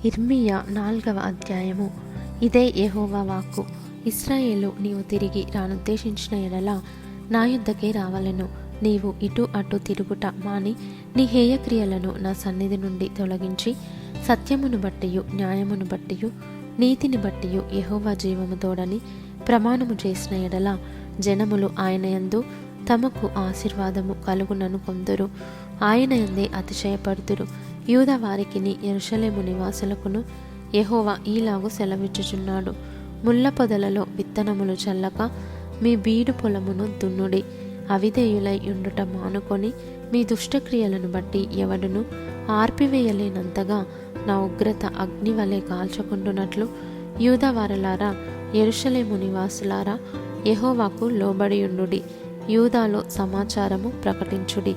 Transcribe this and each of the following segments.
ఇర్మీయా 4వ అధ్యాయము. ఇదే యెహోవా వాక్కు. ఇశ్రాయేలు, నీవు తిరిగి రానుద్దేశించిన ఎడల నా యుద్ధకే రావలెను. నీవు ఇటు అటు తిరుగుట మాని నీ హేయక్రియలను నా సన్నిధి నుండి తొలగించి, సత్యమును బట్టియు న్యాయమును బట్టియు నీతిని బట్టియు యెహోవా జీవము తోడని ప్రమాణము చేసిన ఎడల జనములు ఆయన యందు తమకు ఆశీర్వాదము కలుగునను కొందరు ఆయన యందే అతిశయపడుదురు. యూదా వారికిని యెరూషలేము నివాసులకును యెహోవా ఈలాగు సెలవిచ్చుచున్నాడు. ముళ్ళ పొదలలో విత్తనములు చల్లక మీ బీడు పొలమును దున్నుడి. అవిధేయులై ఉండుట మానుకొని మీ దుష్టక్రియలను బట్టి ఎవడును ఆర్పివేయలేనంతగా నా ఉగ్రత అగ్ని వలె కాల్చుకుంటున్నట్లు యూదా వారలారా, యెరూషలేము నివాసులారా, యెహోవాకు లోబడియుండుడి. యూదాలో సమాచారము ప్రకటించుడి,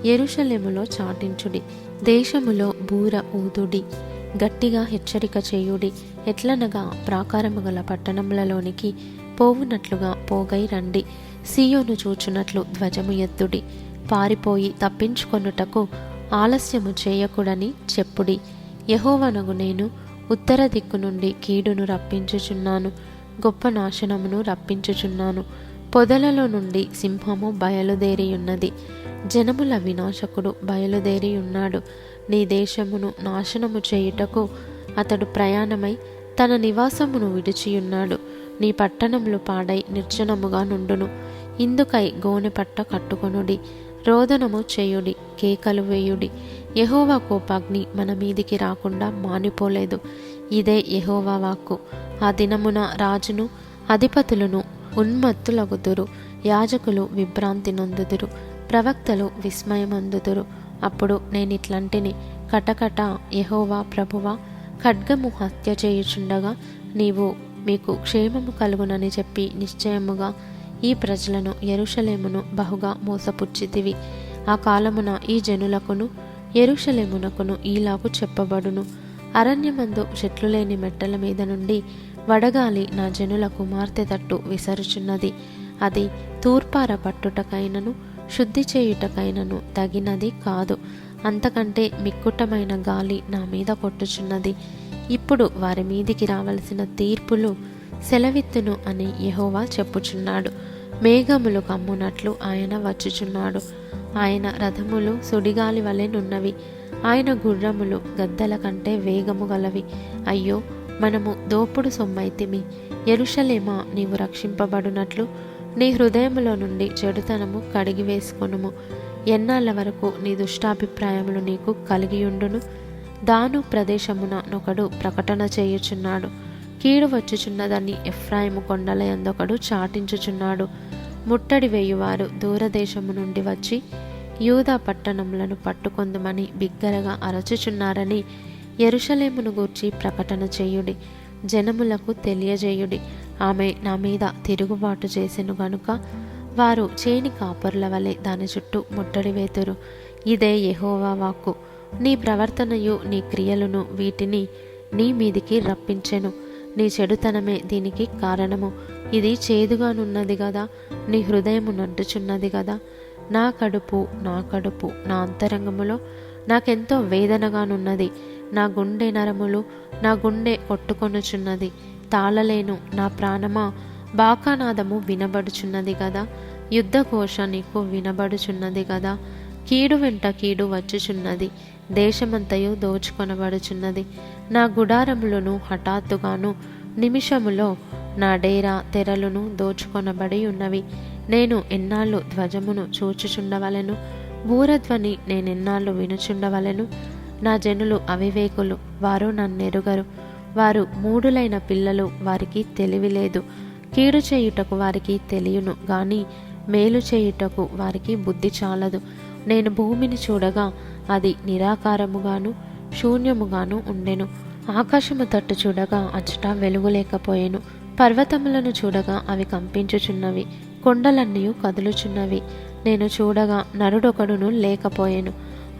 యెరూషలేములో చాటించుడి. దేశములో బూర ఊదుడి, గట్టిగా హెచ్చరిక చేయుడి. ఎట్లనగా ప్రాకారము గల పట్టణములలోనికి పోవునట్లుగా పోగై రండి. సీయోను చూచునట్లు ధ్వజము ఎత్తుడి. పారిపోయి తప్పించుకొనుటకు ఆలస్యము చేయకూడని చెప్పుడి. యెహోవానగు నేను ఉత్తర దిక్కు నుండి కీడును రప్పించుచున్నాను, గొప్ప నాశనమును రప్పించుచున్నాను. పొదలలో నుండి సింహము బయలుదేరియున్నది, జనముల వినాశకుడు బయలుదేరియున్నాడు. నీ దేశమును నాశనము చేయుటకు అతడు ప్రయాణమై తన నివాసమును విడిచియున్నాడు. నీ పట్టణములు పాడై నిర్జనముగా నుండును. ఇందుకై గోనె పట్ట కట్టుకొనుడి, రోదనము చేయుడి, కేకలు వేయుడి. యెహోవా కోపాగ్ని మన మీదికి రాకుండా మానిపోలేదు. ఇదే యెహోవా వాక్కు. ఆ దినమున రాజును అధిపతులను ఉన్మత్తులగుదురు, యాజకులు విభ్రాంతి నొందుదురు, ప్రవక్తలు విస్మయమందుదురు. అప్పుడు నేనిట్లంటిని, కటకట యెహోవా ప్రభువా, ఖడ్గము హత్య చేయుచుండగా నీవు మీకు క్షేమము కలుగునని చెప్పి నిశ్చయముగా ఈ ప్రజలను యెరూషలేమును బహుగా మోసపుచ్చితివి. ఆ కాలమున ఈ జనులకును యెరూషలేమునకును ఈలాగు చెప్పబడును. అరణ్యమందు చెట్లు లేని మెట్టల మీద నుండి వడగాలి నా జనుల కుమార్తె తట్టు విసరుచున్నది. అది తూర్పార పట్టుటకైనను శుద్ధి చేయుటకైనను తగినది కాదు. అంతకంటే మిక్కుటమైన గాలి నా మీద కొట్టుచున్నది. ఇప్పుడు వారి మీదికి రావలసిన తీర్పులు సెలవిత్తును అని యెహోవా చెప్పుచున్నాడు. మేఘములు కమ్మునట్లు ఆయన వచ్చుచున్నాడు. ఆయన రథములు సుడిగాలి వలెనున్నవి, ఆయన గుర్రములు గద్దల కంటే వేగము గలవి. అయ్యో, మనము దోపుడు సొమ్మైతిమి. యెరూషలేమా, నీవు రక్షింపబడునట్లు నీ హృదయములో నుండి చెడుతనము కడిగివేసుకొనుము. ఎన్నాళ్ళ వరకు నీ దుష్టాభిప్రాయములు నీకు కలిగియుండును? దాను ప్రదేశమున నొకడు ప్రకటన చేయుచున్నాడు. కీడు వచ్చుచున్నదని ఎఫ్రాయిము కొండల యందొకడు చాటించుచున్నాడు. ముట్టడి వేయువారు దూరదేశము నుండి వచ్చి యూదా పట్టణములను పట్టుకొందుమని బిగ్గరగా అరచుచున్నారని యెరూషలేమును గూర్చి ప్రకటన చేయుడి. జనములకు తెలియజేయుడి. ఆమె నా మీద తిరుగుబాటు చేసెను గనుక వారు చేని కాపరుల వలె దాని చుట్టూ ముట్టడి వేతురు. ఇదే యెహోవా వాక్కు. నీ ప్రవర్తనయు నీ క్రియలును వీటిని నీ మీదికి రప్పించెను. నీ చెడుతనమే దీనికి కారణము. ఇది చేదుగానున్నది గదా, నీ హృదయము నడ్డుచున్నది గదా. నా కడుపు నా అంతరంగములో నాకెంతో వేదనగానున్నది. నా గుండె నరములు, నా గుండె కొట్టుకొనుచున్నది. తాళలేను నా ప్రాణమా, బాకానాదము వినబడుచున్నది గదా. యుద్ధఘోష నీకు వినబడుచున్నది గదా. కీడు వెంట కీడు వచ్చుచున్నది, దేశమంతయు దోచుకొనబడుచున్నది. నా గుడారములను హఠాత్తుగాను నిమిషములో నా డేరా తెరలును దోచుకొనబడి ఉన్నవి. నేను ఎన్నాళ్ళు ధ్వజమును చూచుచుండవలెను, బూరధ్వని నేనెన్నాళ్ళు వినుచుండవలెను. నా జనులు అవివేకులు, వారు నన్నెరుగరు. వారు మూఢులైన పిల్లలు, వారికి తెలివిలేదు. కీడు చేయుటకు వారికి తెలియను గాని మేలు చేయుటకు వారికి బుద్ధి చాలదు. నేను భూమిని చూడగా అది నిరాకారముగాను శూన్యముగాను ఉండెను. ఆకాశము తట్టు చూడగా అచ్చట వెలుగు లేకపోయెను. పర్వతములను చూడగా అవి కంపించుచున్నవి, కొండలన్నీ కదులుచున్నవి. నేను చూడగా నరుడొకడును లేకపోయెను.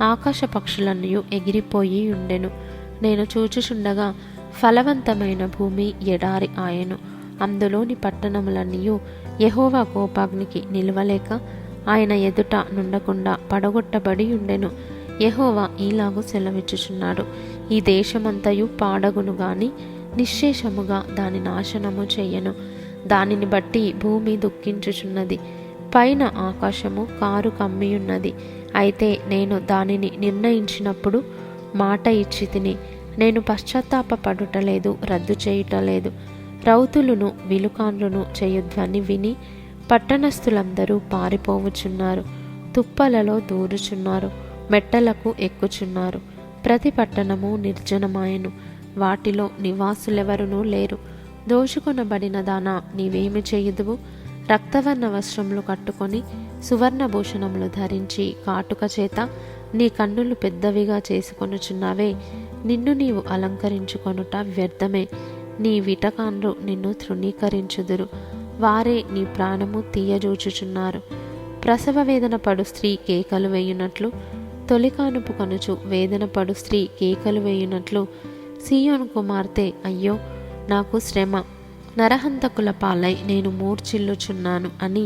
ఆకాశ పక్షులన్నీ ఎగిరిపోయి ఉండెను. నేను చూచుచుండగా ఫలవంతమైన భూమి ఎడారి ఆయెను. అందులోని పట్టణములన్నీ యెహోవా కోపాగ్నికి నిలువలేక ఆయన ఎదుట నుండకుండా పడగొట్టబడి ఉండెను. యెహోవా ఈలాగు సెలవిచ్చుచున్నాడు. ఈ దేశమంతయు పాడగును గాని నిశ్శేషముగా దాని నాశనము చెయ్యను. దానిని బట్టి భూమి దుఃఖించుచున్నది, పైన ఆకాశము కారు కమ్మియున్నది. అయితే నేను దానిని నిర్ణయించినప్పుడు మాట ఇచ్చి తిని, నేను పశ్చాత్తాపపడుటలేదు, రద్దు చేయుటలేదు. రౌతులును విలుకాన్లును చేయు ధ్వని విని పట్టణస్థులందరూ పారిపోవుచున్నారు, తుప్పలలో దూరుచున్నారు, మెట్టలకు ఎక్కుచున్నారు. ప్రతి పట్టణము నిర్జనమాయను, వాటిలో నివాసులెవరునూ లేరు. దోచుకొనబడిన దానా, నీవేమి చేయుదువు? రక్తవర్ణ వస్త్రములు కట్టుకొని సువర్ణభూషణములు ధరించి కాటుక చేత నీ కన్నులు పెద్దవిగా చేసుకొనుచున్నావే. నిన్ను నీవు అలంకరించుకొనుట వ్యర్థమే. నీ విటకాన్లు నిన్ను తృణీకరించుదురు, వారే నీ ప్రాణము తీయజూచుచున్నారు. ప్రసవ వేదన పడు స్త్రీ కేకలు వేయునట్లు, తొలికానుపు కొనుచు వేదన పడు స్త్రీ కేకలు వేయునట్లు, సీయోను కుమార్తె అయ్యో నాకు శ్రమ, నరహంతకుల పాలై నేను మూర్ఛిల్లుచున్నాను అని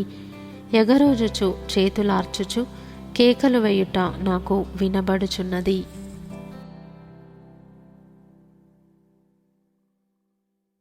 ఎగరోజుచు చేతులార్చుచు కేకలు వేయుట నాకు వినబడుచున్నది.